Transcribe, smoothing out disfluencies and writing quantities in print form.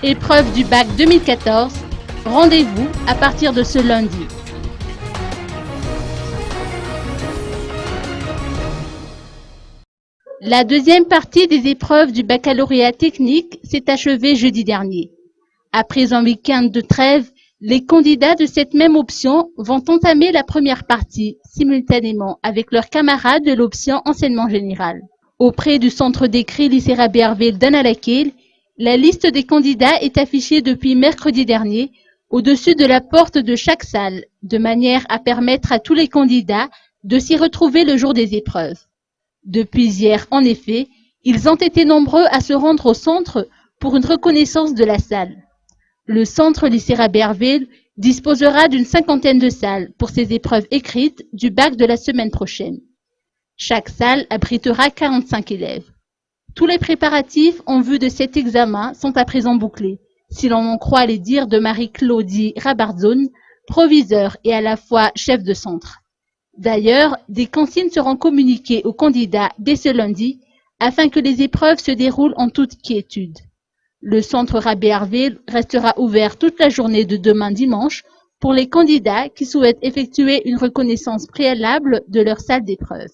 Épreuve du bac 2014, rendez-vous à partir de ce lundi. La deuxième partie des épreuves du baccalauréat technique s'est achevée jeudi dernier. Après un week-end de trêve, les candidats de cette même option vont entamer la première partie simultanément avec leurs camarades de l'option enseignement général. Auprès du centre d'écrit lycée Rabbi Arvel d'Analakil, la liste des candidats est affichée depuis mercredi dernier au-dessus de la porte de chaque salle, de manière à permettre à tous les candidats de s'y retrouver le jour des épreuves. Depuis hier, en effet, ils ont été nombreux à se rendre au centre pour une reconnaissance de la salle. Le centre lycée Rabbi Arvel disposera d'une 50aine de salles pour ces épreuves écrites du bac de la semaine prochaine. Chaque salle abritera 45 élèves. Tous les préparatifs en vue de cet examen sont à présent bouclés, si l'on en croit les dires de Marie-Claudie Rabardzone, proviseure et à la fois chef de centre. D'ailleurs, des consignes seront communiquées aux candidats dès ce lundi afin que les épreuves se déroulent en toute quiétude. Le centre Rabbi Arvel restera ouvert toute la journée de demain dimanche pour les candidats qui souhaitent effectuer une reconnaissance préalable de leur salle d'épreuve.